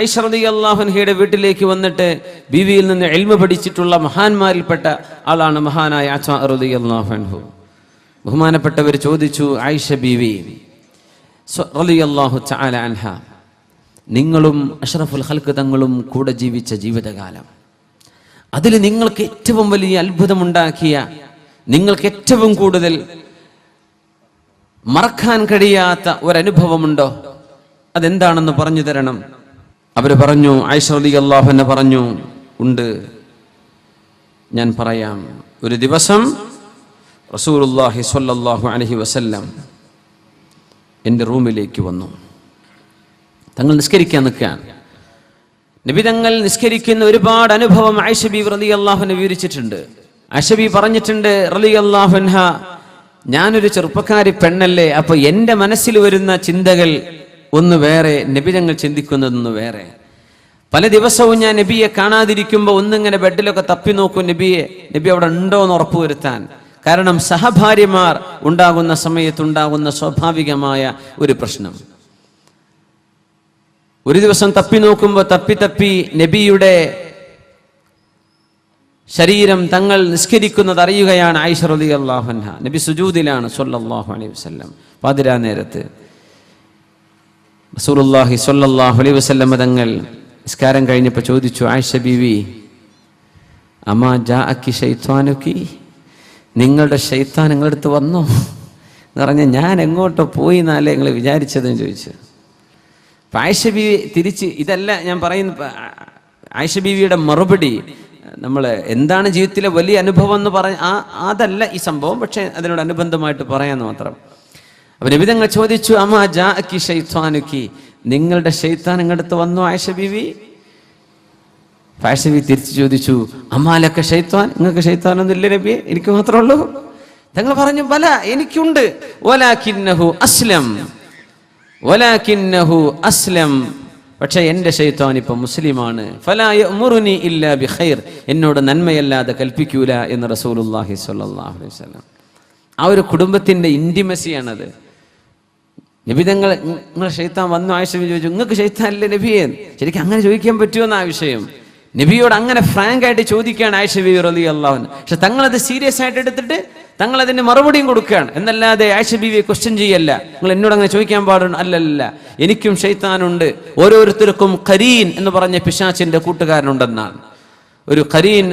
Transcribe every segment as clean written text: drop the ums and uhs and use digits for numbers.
ആയിഷ റളിയല്ലാഹു അൻഹയുടെ വീട്ടിലേക്ക് വന്നിട്ട് ബീവിയിൽ നിന്ന് ഇൽമ പഠിച്ചിട്ടുള്ള മഹാന്മാരിൽപ്പെട്ട ആളാണ് മഹാനായ അസ്മാ റളിയല്ലാഹു അൻഹു. ബഹുമാനപ്പെട്ടവർ ചോദിച്ചു, ആയിഷ ബീവി റളിയല്ലാഹു തആല അൻഹ, നിങ്ങളും അഷ്റഫുൽ ഖൽഖ് തങ്ങളും കൂടെ ജീവിച്ച ജീവിതകാലം, അതിൽ നിങ്ങൾക്ക് ഏറ്റവും വലിയ അത്ഭുതമുണ്ടാക്കിയ, നിങ്ങൾക്ക് ഏറ്റവും കൂടുതൽ മറക്കാൻ കഴിയാത്ത ഒരനുഭവമുണ്ടോ? അതെന്താണെന്ന് പറഞ്ഞു തരണം. അവർ പറഞ്ഞു, ആയിഷ റളിയല്ലാഹു അൻഹ പറഞ്ഞു, ഉണ്ട്, ഞാൻ പറയാം. ഒരു ദിവസം റസൂലുള്ളാഹി സ്വല്ലല്ലാഹു അലൈഹി വസല്ലം എൻ്റെ റൂമിലേക്ക് വന്നു. തങ്ങൾ നിസ്കരിക്കാൻ നിൽക്കുകയാണ്. നബി തങ്ങൾ നിസ്കരിക്കുന്ന ഒരുപാട് അനുഭവം ആയിഷ ബീവി റളിയല്ലാഹു അൻഹ വിവരിച്ചിട്ടുണ്ട്. ആയിഷ ബീവി പറഞ്ഞിട്ടുണ്ട് റളിയല്ലാഹു അൻഹ, ഞാനൊരു ചെറുപ്പക്കാരി പെണ്ണല്ലേ, അപ്പൊ എൻ്റെ മനസ്സിൽ വരുന്ന ചിന്തകൾ ഒന്ന് വേറെ, നബി തങ്ങൾ ചിന്തിക്കുന്നതൊന്ന് വേറെ. പല ദിവസവും ഞാൻ നബിയെ കാണാതിരിക്കുമ്പോൾ ഒന്നിങ്ങനെ ബെഡിലൊക്കെ തപ്പി നോക്കും നബി അവിടെ ഉണ്ടോ എന്ന് ഉറപ്പുവരുത്താൻ. കാരണം സഹഭാര്യമാർ ഉണ്ടാകുന്ന സമയത്തുണ്ടാകുന്ന സ്വാഭാവികമായ ഒരു പ്രശ്നം. ഒരു ദിവസം തപ്പി നോക്കുമ്പോൾ തപ്പി നബിയുടെ ശരീരം തങ്ങൾ നിസ്കരിക്കുന്നത് അറിയുകയാണ് ആയിഷ റളിയല്ലാഹു അൻഹ. നബി സുജൂദിലാണ് സ്വല്ലല്ലാഹു അലൈഹി വസല്ലം. പാതിരാ നേരത്ത് റസൂലുള്ളാഹി സ്വല്ലല്ലാഹു അലൈഹി വസല്ലം തങ്ങൾ നിസ്കാരം കഴിഞ്ഞപ്പോൾ ചോദിച്ചു, ആയിഷ ബീവി, അമാ ജാഅക്കി ശൈത്വാനുക്കി, നിങ്ങളുടെ ശൈത്താൻ നിങ്ങളുടെ അടുത്ത് വന്നോ എന്ന് പറഞ്ഞാൽ ഞാൻ എങ്ങോട്ടോ പോയി എന്നല്ലേ നിങ്ങൾ വിചാരിച്ചതെന്ന് ചോദിച്ചു. ആയിഷ ബീവി തിരിച്ച്, ഇതല്ല ഞാൻ പറയുന്ന ആയിഷ ബീവിയുടെ മറുപടി, നമ്മൾ എന്താണ് ജീവിതത്തിലെ വലിയ അനുഭവം എന്ന് അതല്ല ഈ സംഭവം, പക്ഷെ അതിനോട് അനുബന്ധമായിട്ട് പറയാന്ന് മാത്രം. അപ്പൊ നബി തങ്ങൾ ചോദിച്ചു, അമാ ജാഅക്കി ശൈത്വാനുക്കി, നിങ്ങളുടെ ശൈത്താൻ നിങ്ങളുടെ വന്നു ആയിഷ ബീവി? ആയിഷ ബീവി തിരിച്ചു ചോദിച്ചു, അമാലക്ക ശൈത്വാൻ, നിങ്ങൾക്ക് ശൈത്താനൊന്നും ഇല്ല നബിയെ, എനിക്ക് മാത്രമേ ഉള്ളൂ? തങ്ങൾ പറഞ്ഞു, ബല, എനിക്കുണ്ട്. വലാകിന്നഹു അസ്ലം, പക്ഷെ എൻ്റെ ശൈത്താൻ ഇപ്പൊ മുസ്ലിമാണ്. ഫലാ യഅ്മുറുനി ഇല്ലാ ബിഖൈർ, എന്നോട് നന്മയല്ലാതെ കൽപ്പിക്കൂല എന്ന് റസൂലുള്ളാഹി സ്വല്ലല്ലാഹു അലൈഹി വസല്ലം. ആ ഒരു കുടുംബത്തിന്റെ ഇന്റിമസിയാണത്. നബി തങ്ങൾ, നിങ്ങളെ ശൈത്താൻ വന്നു? ആയിഷ ബീവി ചോദിച്ചു, നിങ്ങൾക്ക് ശൈത്താൻ അല്ലേ നബിയെ? ശരിക്കും അങ്ങനെ ചോദിക്കാൻ പറ്റുമോ ആ വിഷയം? നബിയോട് അങ്ങനെ ഫ്രാങ്ക് ആയിട്ട് ചോദിക്കുകയാണ് ആയിഷ ബീവി റളിയല്ലാഹു അൻഹ. പക്ഷെ തങ്ങളത് സീരിയസ് ആയിട്ട് എടുത്തിട്ട് തങ്ങൾ അതിന് മറുപടിയും കൊടുക്കുകയാണ്. എന്നല്ലാതെ ആയിഷ ബീവിയെ ക്വസ്റ്റ്യൻ ചെയ്യല്ല, നിങ്ങൾ എന്നോട് അങ്ങനെ ചോദിക്കാൻ പാടുണ്ട്, അല്ലല്ല, എനിക്കും ശൈത്താനുണ്ട്. ഓരോരുത്തർക്കും ഖരീൻ എന്ന് പറഞ്ഞ പിശാചിന്റെ കൂട്ടുകാരനുണ്ടെന്നാണ്. ഒരു ഖരീൻ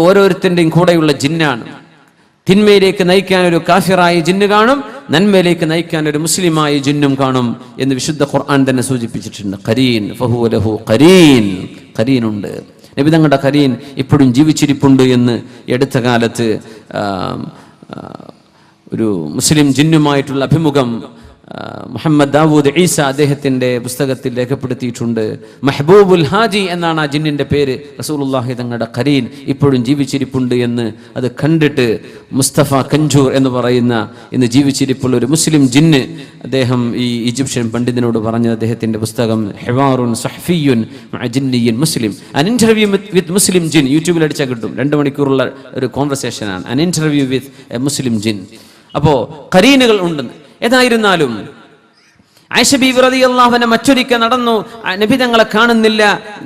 ഓരോരുത്തരുടെയും കൂടെയുള്ള ജിന്നാണ്. തിന്മയിലേക്ക് നയിക്കാൻ ഒരു കാഫിറായ ജിന്ന് കാണും, നന്മയിലേക്ക് നയിക്കാൻ ഒരു മുസ്ലിമായ ജിന്നും കാണും എന്ന് വിശുദ്ധ ഖുർആൻ തന്നെ സൂചിപ്പിച്ചിട്ടുണ്ട്. ഖരീൻ ഫഹുവ ലഹു ഖരീൻ, ഖരീനുണ്ട്. നബി തങ്ങളുടെ ഖരീൻ ഇപ്പോഴും ജീവിച്ചിരിപ്പുണ്ട് എന്ന് അടുത്ത കാലത്ത് ഒരു മുസ്ലിം ജിന്നുമായിട്ടുള്ള അഭിമുഖം മുഹമ്മദ് ദാവൂദ് ഈസ അദ്ദേഹത്തിന്റെ പുസ്തകത്തിൽ രേഖപ്പെടുത്തിയിട്ടുണ്ട്. മെഹബൂബുൽ ഹാജി എന്നാണ് ആ ജിന്നിന്റെ പേര്. റസൂലുള്ളാഹി തങ്ങളുടെ ഖരീൻ ഇപ്പോഴും ജീവിച്ചിരിപ്പുണ്ട് എന്ന് അത് കണ്ടിട്ട് മുസ്തഫ കഞ്ചൂർ എന്ന് പറയുന്ന ഇന്ന് ജീവിച്ചിരിപ്പുള്ള ഒരു മുസ്ലിം ജിന്ന്, അദ്ദേഹം ഈ ഈജിപ്ഷ്യൻ പണ്ഡിതനോട് പറഞ്ഞത്, അദ്ദേഹത്തിന്റെ പുസ്തകം ഹിവാറുൻ സഹ്ഫിയുൻ മഅ ജിന്നിയ്യിൻ മുസ്ലിം, അൻ ഇന്റർവ്യൂ വിത്ത് മുസ്ലിം ജിൻ, യൂട്യൂബിൽ അടിച്ചാൽ കിട്ടും. 2 മണിക്കൂറുള്ള ഒരു കോൺവെർസേഷനാണ്, അൻ ഇന്റർവ്യൂ വിത്ത് എ മുസ്ലിം ജിൻ. അപ്പോ ഖരീനുകൾ ഉണ്ടെന്ന്. ഏതായിരുന്നാലും ആയിഷ ബീവി റളിയല്ലാഹു അൻഹ മറ്റൊരിക്കൽ നടന്നു, നബി തങ്ങളെ കാണുന്നില്ല.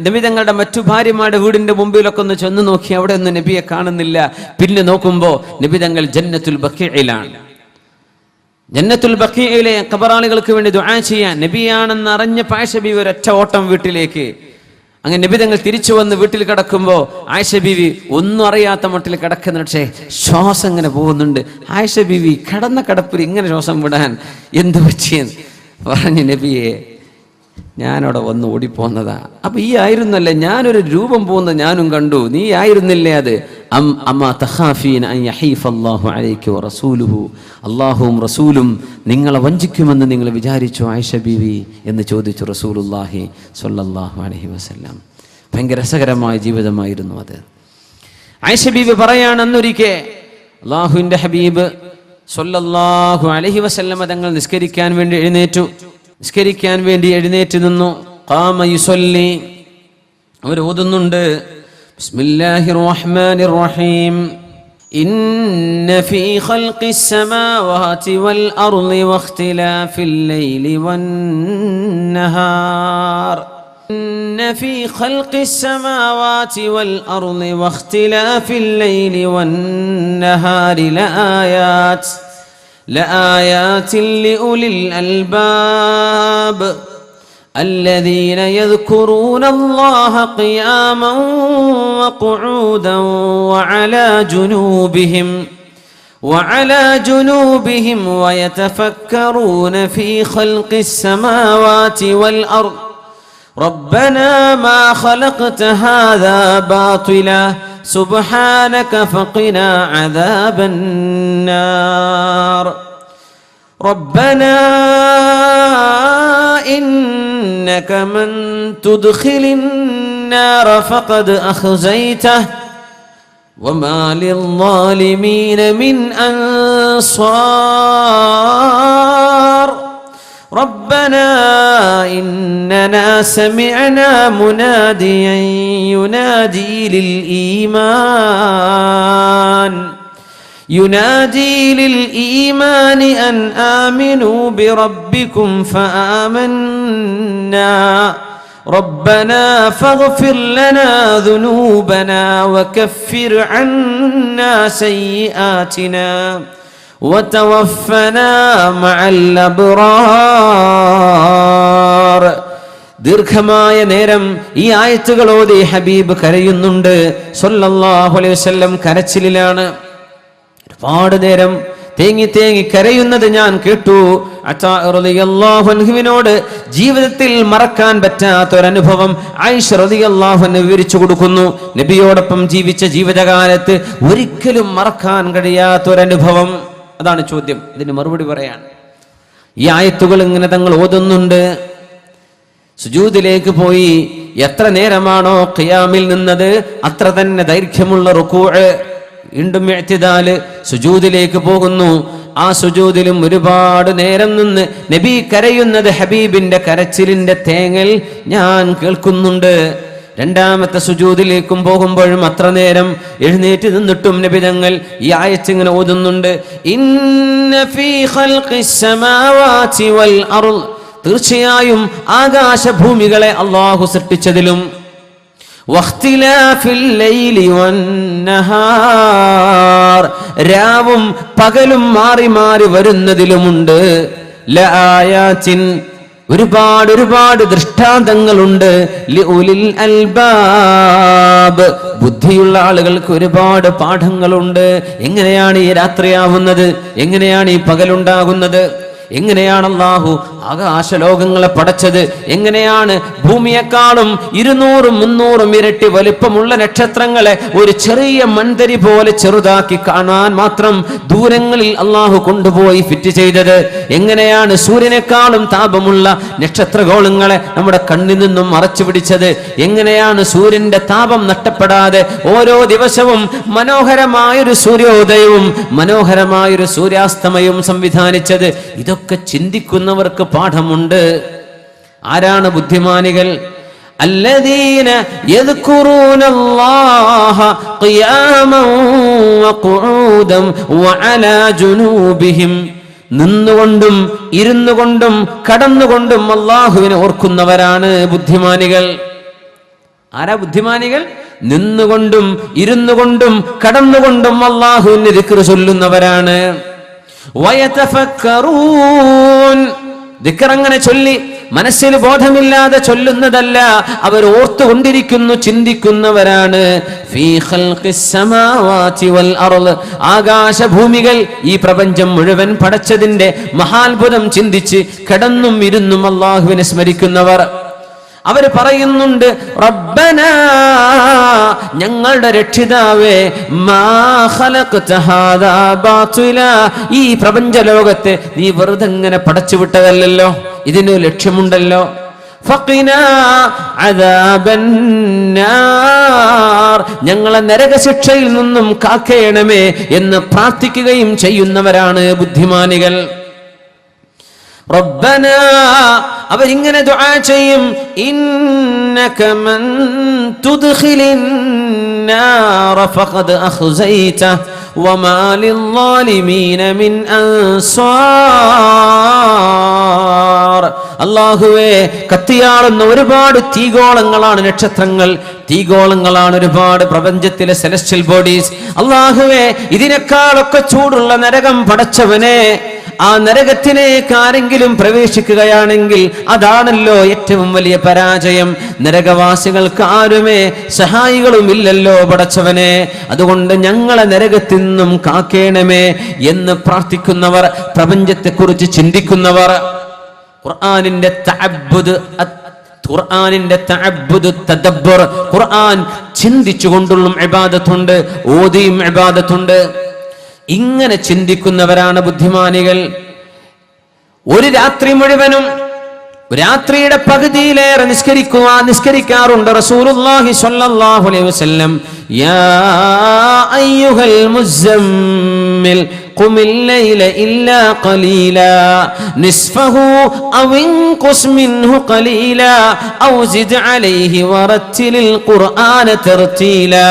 നബി തങ്ങളുടെ മറ്റു ഭാര്യമാരുടെ വീടിന്റെ മുമ്പിലൊക്കെ ഒന്ന് ചെന്ന് നോക്കി, അവിടെ ഒന്നും നബിയെ കാണുന്നില്ല. പിന്നെ നോക്കുമ്പോ നബി തങ്ങൾ ജന്നത്തുൽ ബഖീഇലാണ്. ജന്നത്തുൽ ബഖീഇലെ ഖബറാളികൾക്ക് വേണ്ടി ദുആ ചെയ്യാൻ നബിയാണെന്ന് അറിഞ്ഞ ആയിഷ ബീവി ഒരൊറ്റ ഓട്ടം വീട്ടിലേക്ക്. അങ്ങനെ നബി തങ്ങൾ തിരിച്ചു വന്ന് വീട്ടിൽ കിടക്കുമ്പോൾ ആയിഷ ബീവി ഒന്നും അറിയാത്ത മട്ടിൽ കിടക്കുന്ന, പക്ഷേ ശ്വാസം ഇങ്ങനെ പോകുന്നുണ്ട്. ആയിഷ ബീവി കിടന്ന കിടപ്പിൽ ഇങ്ങനെ ശ്വാസം വിടാൻ എന്ത് പറ്റിയെന്ന് പറഞ്ഞു, നബിയെ ഞാനവിടെ വന്ന് ഓടിപ്പോന്നതാ. അപ്പൊ ഈ ആയിരുന്നല്ലേ, ഞാനൊരു രൂപം പോകുന്ന ഞാനും കണ്ടു, നീ ആയിരുന്നില്ലേ അത്? അല്ലാഹുവും റസൂലും നിങ്ങളെ വഞ്ചിക്കുമെന്ന് നിങ്ങൾ വിചാരിച്ചു ആയിഷ ബീവി എന്ന് ചോദിച്ചു റസൂലുള്ളാഹി സ്വല്ലല്ലാഹു അലൈഹി വസല്ലം. ഭയങ്കര രസകരമായ ജീവിതമായിരുന്നു അത്. ആയിഷ ബീവി പറയാണ്, അന്നൊരിക്കെ അല്ലാഹുവിന്റെ ഹബീബ് സ്വല്ലല്ലാഹു അലൈഹി വസല്ലം തങ്ങൾ നിസ്കരിക്കാൻ വേണ്ടി എഴുന്നേറ്റ് നിന്നു. ഖാമ യുസല്ലി, അവർ ഓതുന്നുണ്ട്, ബിസ്മില്ലാഹിർ റഹ്മാനിർ റഹീം, ഇന്ന ഫീ ഖൽഖിസ് സമാവാതി വൽ അർളി വഖ്തിലാഫിൽ ലൈലി വൻ നഹാർ. في خلق السماوات والأرض واختلاف الليل والنهار لآيات لأولي الألباب الذين يذكرون الله قياما وقعودا وعلى جنوبهم ويتفكرون في خلق السماوات والأرض ربنا ما خلقت هذا باطلا سبحانك فقنا عذاب النار ربنا إنك من تدخل النار فقد أخزيته وما للظالمين من أنصار ربنا إننا سمعنا مناديا ينادي للإيمان أن آمنوا بربكم فآمنا ربنا فاغفر لنا ذنوبنا وكفر عنا سيئاتنا وتوفنا مع الأبرار. ദീർഘമായ നേരം ഈ ആയത്തുകൾ ഓതി ഹബീബ് കരയുന്നുണ്ട് സല്ലല്ലാഹു അലൈഹി വസല്ലം. കരച്ചിലാണ്. ഒരുപാട് നേരം തേങ്ങി കരയുന്നത് ഞാൻ കേട്ടു. അതാ റളിയല്ലാഹു അൻഹുവിനോട് ജീവിതത്തിൽ മറക്കാൻ പറ്റാത്ത ഒരു അനുഭവം ആയിഷ റളിയല്ലാഹു അൻഹ വിവരിച്ചു കൊടുക്കുന്നു. നബിയോടൊപ്പം ജീവിച്ച ജീവിതകാലത്ത് ഒരിക്കലും മറക്കാൻ കഴിയാത്ത ഒരു അനുഭവം. അതാണ് ചോദ്യം. ഇതിന് മറുപടി പറയാൻ ഈ ആയത്തുകൾ ഇങ്ങനെ തങ്ങൾ ഓതുന്നുണ്ട്. സുജൂദിലേക്ക് പോയി എത്ര നേരമാണോ ഖിയാമിൽ നിന്നത് അത്ര തന്നെ ദൈർഘ്യമുള്ള റുകൂഅ്, വീണ്ടും ഇഅ്തിദാല്, സുജൂദിലേക്ക് പോകുന്നു. ആ സുജൂദിലും ഒരുപാട് നേരം നിന്ന് നബി കരയുന്നത്, ഹബീബിന്റെ കരച്ചിലിന്റെ തേങ്ങൽ ഞാൻ കേൾക്കുന്നുണ്ട്. രണ്ടാമത്തെ സുജൂദിലേക്കും പോകുമ്പോഴും അത്ര നേരം എഴുന്നേറ്റ് നിന്നിട്ടും നബി തങ്ങൾ ഈ ആയത്ത് ഇങ്ങനെ ഓതുന്നുണ്ട്. ഇന്ന ഫീ ഖൽഖിസ് സമാവാതി വൽ അർള്, തീർച്ചയായും ആകാശഭൂമികളെ അല്ലാഹു സൃഷ്ടിച്ചതിലും വഖ്തിലാഫിൽ ലൈലി വന്നഹാർ, രാവും പകലും മാറി മാറി വരുന്നതിലുമുണ്ട് ലആയാത്തിൻ, ഒരുപാട് ദൃഷ്ടാന്തങ്ങളുണ്ട്. ലിഉലിൽ അൽബാബ്, ബുദ്ധിയുള്ള ആളുകൾക്ക് ഒരുപാട് പാഠങ്ങളുണ്ട്. എങ്ങനെയാണ് ഈ രാത്രിയാവുന്നത്? എങ്ങനെയാണ് ഈ പകലുണ്ടാകുന്നത്? എങ്ങനെയാണ് അല്ലാഹു ആകാശലോകങ്ങളെ പടച്ചത്? എങ്ങനെയാണ് ഭൂമിയെക്കാളും 200-300 ഇരട്ടി വലിപ്പമുള്ള നക്ഷത്രങ്ങളെ ഒരു ചെറിയ മൺതരി പോലെ ചെറുതാക്കി കാണാൻ മാത്രം ദൂരങ്ങളിൽ അല്ലാഹു കൊണ്ടുപോയി ഫിറ്റ് ചെയ്തത്? എങ്ങനെയാണ് സൂര്യനേക്കാളും താപമുള്ള നക്ഷത്രഗോളങ്ങളെ നമ്മുടെ കണ്ണിൽ നിന്നും മറച്ചു പിടിച്ചത്? എങ്ങനെയാണ് സൂര്യന്റെ താപം നഷ്ടപ്പെടാതെ ഓരോ ദിവസവും മനോഹരമായൊരു സൂര്യോദയവും മനോഹരമായൊരു സൂര്യാസ്തമയവും സംവിധാനിച്ചത്? ഇതൊക്കെ ചിന്തിക്കുന്നവർക്ക് പാഠമുണ്ട്. ആരാണ് ബുദ്ധിമാനികൾ? അല്ലദീന യദ്കുറൂനല്ലാഹ ഖിയാമൻ വഖുഊദൻ വഅലാ ജുനൂബിഹിം, നിന്നുകൊണ്ടും ഇരുന്നുകൊണ്ടും കടന്നുകൊണ്ടും അല്ലാഹുവിനെ ഓർക്കുന്നവരാണ് ബുദ്ധിമാനികൾ. ആരാ ബുദ്ധിമാനികൾ? നിന്നുകൊണ്ടും ഇരുന്നുകൊണ്ടും കടന്നുകൊണ്ടും അല്ലാഹുവിനെ ദിക്ർ ചൊല്ലുന്നവരാണ്. വയതഫക്കറൂൻ, ദിക്ർ അങ്ങനെ ചൊല്ലി മനസ്സിൽ ബോധമില്ലാതെ ചൊല്ലുന്നതല്ല, അവർ ഓർത്തുകൊണ്ടിരിക്കുന്നു, ചിന്തിക്കുന്നവരാണ്. ഫീ ഖൽഖിസ് സമാവാതി വൽ അർള്, ആകാശഭൂമികൾ, ഈ പ്രപഞ്ചം മുഴുവൻ പടച്ചതിന്റെ മഹാത്ഭുതം ചിന്തിച്ച് കിടന്നും ഇരുന്നും അല്ലാഹുവിനെ സ്മരിക്കുന്നവർ. അവർ പറയുന്നുണ്ട്, റബ്ബനാ, ഞങ്ങളുടെ രക്ഷിതാവേ, മാ ഖലഖ്ത ഹാദാ ബാതിലാ, ഈ പ്രപഞ്ച ലോകത്തെ നീ വെറുതെ ഇങ്ങനെ പടച്ചുവിട്ടതല്ലല്ലോ, ഇതിന് ലക്ഷ്യമുണ്ടല്ലോ. ഫഖിനാ അദാബന്നാർ, ഞങ്ങളെ നരകശിക്ഷയിൽ നിന്നും കാക്കേണമേ എന്ന് പ്രാർത്ഥിക്കുകയും ചെയ്യുന്നവരാണ് ബുദ്ധിമാനികൾ. റബ്ബനാ, അവരിങ്ങനെ ദുആ ചെയ്യും, ഇന്നക മൻ തുദ്ഖിലിൻ നാറ ഫഖദ് അഖ്സൈത വമാ ലിൽളാലിമീന മിൻ അൻസാർ. അല്ലാഹുവേ, കത്തിയാളുന്ന ഒരുപാട് തീഗോളങ്ങളാണ് നക്ഷത്രങ്ങൾ, തീഗോളങ്ങളാണ് ഒരുപാട് പ്രപഞ്ചത്തിലെ സെലസ്റ്റിയൽ ബോഡീസ്. അല്ലാഹുവേ, ഇതിനേക്കാളൊക്കെ ചൂടുള്ള നരകം പടച്ചവനെ, ആ നരകത്തിലേക്ക് ആരെങ്കിലും പ്രവേശിക്കുകയാണെങ്കിൽ അതാണല്ലോ ഏറ്റവും വലിയ പരാജയം. നരകവാസികൾക്ക് ആരുമേ സഹായികളും ഇല്ലല്ലോ പടച്ചവനെ. അതുകൊണ്ട് ഞങ്ങളെ നരകത്തിൽ നിന്നും കാക്കേണമേ എന്ന് പ്രാർത്ഥിക്കുന്നവർ, പ്രപഞ്ചത്തെക്കുറിച്ച് ചിന്തിക്കുന്നവർ, ഖുർആനിന്റെ തഅബ്ബുദ്, ഖുർആനിന്റെ തഅബ്ബുദ്, തദബ്ബുർ, ഖുർആൻ ചിന്തിച്ചുകൊണ്ടുള്ള ഇബാദത്തുണ്ട്, ഓതിയും ഇബാദത്തുണ്ട്. ഇങ്ങനെ ചിന്തിക്കുന്നവരാണ് ബുദ്ധിമാനികൾ. ഒരു രാത്രി മുഴുവനും, രാത്രിയുടെ പകുതിയിലേറെ നിസ്കരിക്കാറുണ്ട് റസൂലുള്ളാഹി സ്വല്ലല്ലാഹു അലൈഹി വസല്ലം. യാ അയ്യുഹൽ മുസമ്മിൽ ഖുമിൽ ലൈല ഇല്ലാ ഖലീലാ നിസ്ഫഹു ഔ ഇൻഖുസ് മിൻഹു ഖലീലാ ഔ സിദ് അലൈഹി വറത്തിലിൽ ഖുർആന തർതീലാ.